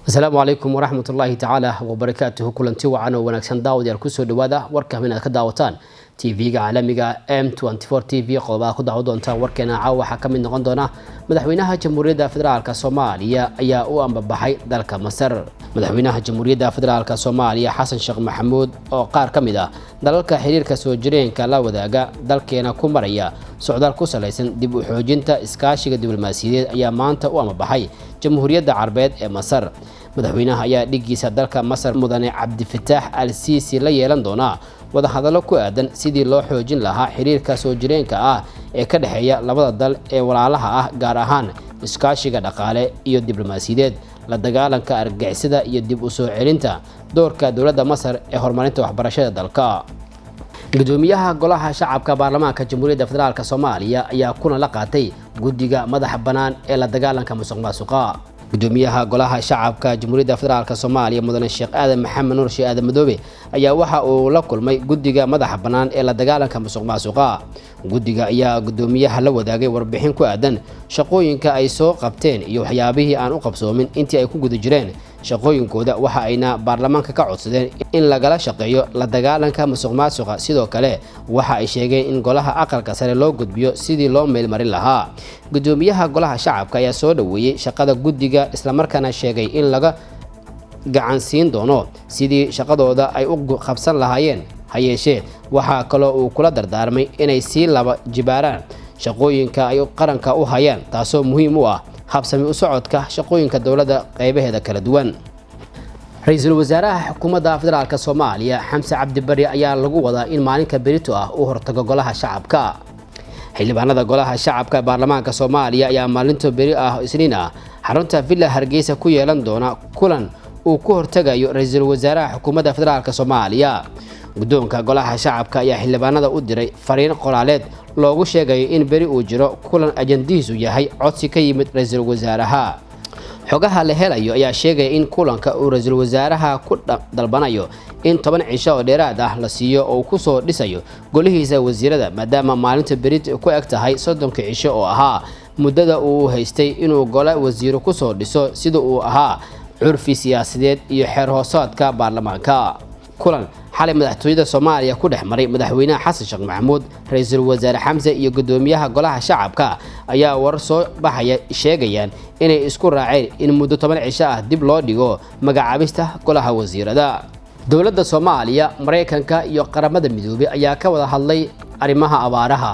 السلام عليكم ورحمة الله تعالى وبركاته. كلنتي وعنا ونكسن داود يركسو دوادا وركه من كداوتان TV عالميga M24 TV qodobada ku daawo doonta warkeena caawa waxa kamid noqon doona madaxweynaha Jamhuuriyadda Federaalka Soomaaliya ayaa u ambabaxay dalka Masar. Madaxweynaha Jamhuuriyadda Federaalka Soomaaliya Xasan Sheekh Maxamuud oo qaar kamid ah dalalka xiriirka soo jireenka la wadaaga dalkeena ku maraya socdaal ku saleysan dib u xoojinta iskaashiga diblomaasiyadeed ayaa maanta u ambabaxay Jamhuuriyadda Carabeed ee Masar. madaxweynaha ayaa dhigiisa dalka Masar mudane Cabdifataax Al-Siisi la yeelan doona wada hadallo ku aadan sidii loo xoojin lahaa xiriirka soo jireenka ah ee ka dhaxeeya labada dal ee walaalaha ah, gaar ahaan iskaashiga dhaqaale iyo diblomaasiyadeed, la dagaalanka argagixisada iyo dib u soo celinta doorka dowladda Masar ee horumarinta waxbarashada dalka. gudoomiyaha golaha shacabka baarlamaanka Jamhuuriyadda Federaalka Soomaaliya ayaa kuna la qaatay guddiga madaxa bannaan ee la dagaalanka musuqmaasuqa. gudoomiyaha golaha shacabka Jamhuuriyadda Federaalka Soomaaliya mudane Sheekh Aadan Maxamed Nuur Sheekh Aadan Madoobe ayaa waxa uu la kulmay guddiga madaxa bannaan ee la dagaalanka musuqmaasuqa. guddiga ayaa gudoomiyaha la wadaagay warbixin ku aadan shaqooyinka ay soo qabteen iyo waxyaabihii aan u qabsoomin intii ay ku guda jireen shaqooyinkooda, waxa ayna baarlamaanka ka codsadeen in lagala shaqeeyo la dagaalanka musuqmaasuqa. sidoo kale waxa ay sheegeen in golaha aqalka sare loo gudbiyo sidii loo meelmarin lahaa. gudoomiyaha golaha shacabka ayaa soo dhaweeyay shaqada guddiga isla markaana sheegay in laga gacan siin doono sidii shaqadooda ay u qabsan lahaayeen. hayeeshee waxa kale uu kula dardaarmay inay sii laba jibaaraan shaqooyinka ay qaranka u hayaan, taasoo muhiim u ah habsami u socodka shaqooyinka dowladda qaybaheeda kala duwan. ra'iisul wasaaraha xukuumadda federaalka Soomaaliya Xamse Cabdi Barre ayaa lagu wadaa in maalinka berito ah uu hortago golaha shacabka. xildhibaanada golaha shacabka baarlamaanka Soomaaliya ayaa maalinta beri ah Isniin ah xarunta Villa Hargeysa ku yeelan doona kulan uu ku hortagayo ra'iisul wasaaraha xukuumadda federaalka Soomaaliya. guddoonka golaha shacabka ayaa xildhibaanada u diray fariin qoraaleed loogu sheegayo in beri uu jiro kulan ajandihiisu yahay codsi ka yimid ra'iisul wasaaraha. xogaha la helayo ayaa sheegaya in kulanka uu ra'iisul wasaaraha ku dalbanayo in 10 cisho oo dheeraad ah la siiyo oo ku soo dhisayo golihiisa wasiirada, maadaama maalinta berito ku eg tahay 30 cisho oo ahaa muddada uu haystay inuu gole wasiiro ku soo dhiso sida uu ahaa curfi siyaasadeed iyo xeer hoosaadka baarlamaanka. kulan xalay madaxtooyada Soomaaliya ku dhexmaray madaxweynaha Xasan Sheekh Maxamuud, ra'iisul wasaare Xamse iyo gudoomiyaha golaha shacabka ayaa war soo baxaya sheegayaan inay isku raaceen in muddo 10 cisho ah dib loo dhigo magacaabista golaha wasiirada. dowladda Soomaaliya, Mareykanka iyo qaramada midoobay ayaa ka wada hadlay arrimaha abaaraha.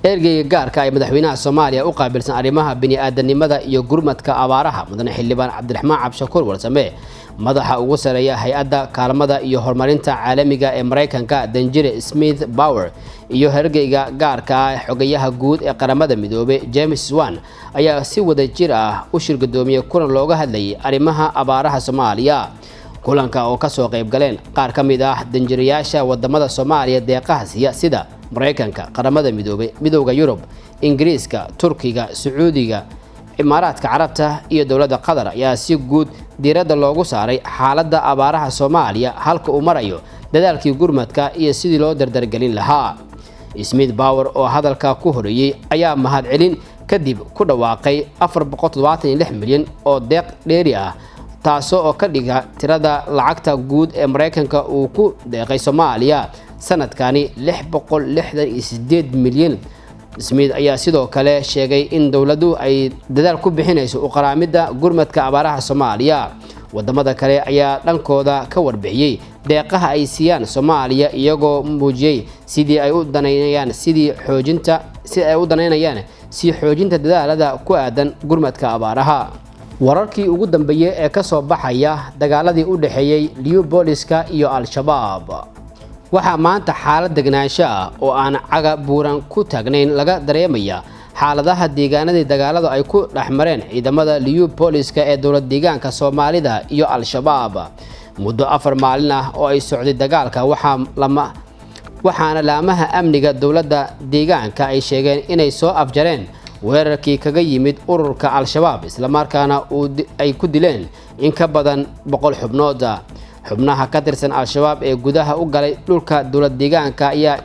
ergeyga gaarka ah ee madaxweynaha Soomaaliya u qaabilsan arrimaha bini'aadanimada iyo gurmadka abaaraha mudane xildhibaan Cabdiraxmaan Cabshakuur Warsame, madaxa ugu sareeya hay'adda kaalmada iyo horumarinta caalamiga ee Mareykanka Danjire Smith Bauer iyo ergeyga gaarka ah xogayaha guud ee qaramada midoobay James Swan ayaa si wada jir ah u shirgudoomiye kulan looga hadlayay arrimaha abaaraha Soomaaliya. kulanka oo ka soo qayb galeen qaar ka mid ah danjirayaasha wadamada Soomaaliya deeqaha siiya sida Mareykanka, qaramada midoobay, midowga Yurub, Ingiriiska, Turkiga, Sacuudiga, Imaaraadka Carabta iyo dowladda Qatar ayaa si guud diiradda loogu saaray xaaladda abaaraha Soomaaliya, halka uu marayo dadaalkii gurmadka iyo sidii loo dardargelin lahaa. Smith Bauer oo hadalka ku horeeyay ayaa mahadcelin kadib ku dhawaaqay 476 milyan oo deeq dheeri ah, taasoo ka dhiga tirada lacagta guud ee Mareykanka uu ku deeqay Soomaaliya sanadkani 668 milyan. Smith ayaa sidoo kale sheegay in dowladdu ay dadaal ku bixinayso u qaraamida gurmadka abaaraha Soomaaliya. wadamada kale ayaa dhankooda ka warbixiyay deeqaha ay siiyaan Soomaaliya, iyagoo muujiyay sidii ay u danaynayaan xoojinta dadaalada ku aadan gurmadka abaaraha. wararkii ugu dambeeyay ee ka soo baxaya dagaaladii u dhaxeeyay Liupoliska iyo Al-Shabaab, waxaa maanta xaalad degnaansho ah oo aan caga buuran ku taagnayn laga dareemaya xaaladaha deegaanadii dagaaladu ay ku dhaxmareen ciidamada Liupoliska ee dowlad deegaanka Soomaalida iyo Al-Shabaab. muddo 4 maalin ah oo ay socday dagaalka waxaana laamaha amniga dowladda deegaanka ay sheegeen inay soo afjareen weerarkii kaga yimid ururka Al-Shabaab, isla markaana ay ku dileen in ka badan 100 xubnood. xubnaha ka tirsan Al-Shabaab ee gudaha u galay dhulka dowlad deegaanka ayaa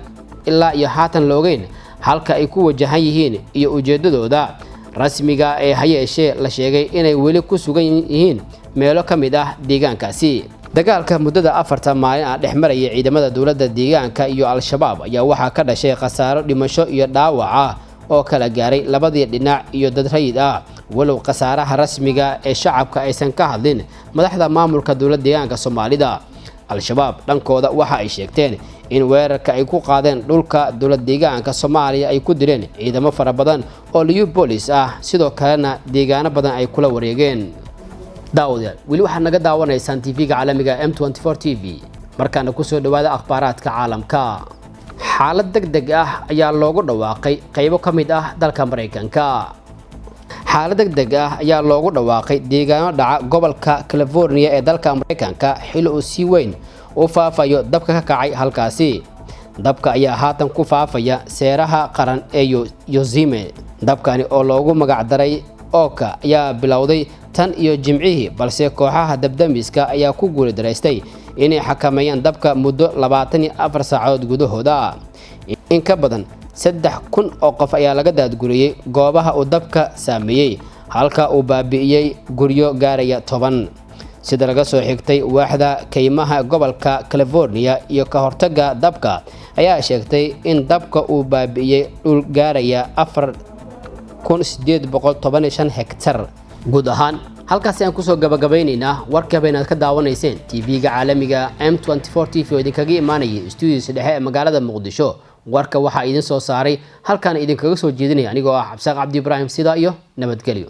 ilaa iyo haatan la ogeyn halka ay ku wajahan yihiin iyo ujeedadooda rasmiga ee hayeeshee la sheegay inay weli ku sugan yihiin meelo ka mid ah deegaankaasi. dagaalka muddada 4 maalin ah dhex maraya ciidamada dowladda deegaanka iyo al-shabaab ayaa waxaa ka dhashay khasaaro dhimasho iyo dhaawac ah oo kala gaaray labadii dhinac iyo dad rayid ah, walow khasaaraha rasmiga ee shacabka aysan ka hadlin madaxda maamulka dowladda deegaanka Soomaalida. al-shabaab dhankooda waxa ay sheegteen in weerarka ay ku qaadeen dhulka dowladda deegaanka Soomaaliya ay ku dileen ciidamo fara badan oo liyu booliis ah, sidoo kalena deegaano badan ay kula wareegeen. daawadayaal weli waxaad naga daawanaysaan TV-ga caalamiga M24 TV, markaana ku soo dhawaada akhbaaraadka caalamka. xaalad degdeg ah ayaa loogu dhawaaqay qaybo ka mid ah dalka Mareykanka. xaalad degdeg ah ayaa loogu dhawaaqay deegaano dhaca gobolka California ee dalka Mareykanka xilli uu si weyn u faafayo dabka ka kacay halkaasi. dabka ayaa haatan ku faafaya seeraha qaran ee Yosemite. dabkani oo loogu magac daray Oka ayaa bilowday tan iyo Jimcihii, balse kooxaha dabdamiska ayaa ku guuldareystay inay xakameeyaan dabka muddo 24 saacadood gudahooda. in ka badan 3,000 oo qof ayaa laga daadguriyay goobaha uu dabka saameeyay, halka uu baabi'iyay guryo gaaraya 10. sida laga soo xigtay waaxda kaymaha gobolka California iyo ka hortagga dabka ayaa sheegtay in dabka uu baabi'iyay dhul gaaraya 4,815 hektar. guud ahaan halkaas ayaan kusoo gabagabaynaynaa warkaba inaad ka daawanayseen TV-ga caalamiga M24 TV oo idinkaga imaanaya stuudiyosa dhexe ee magaalada Muqdisho. warka waxaa idin soo saaray halkaan idinkaga soo jeedinaya anigoo ah Cabsaaq Cabdi Ibraahim. sida iyo nabadgelyo.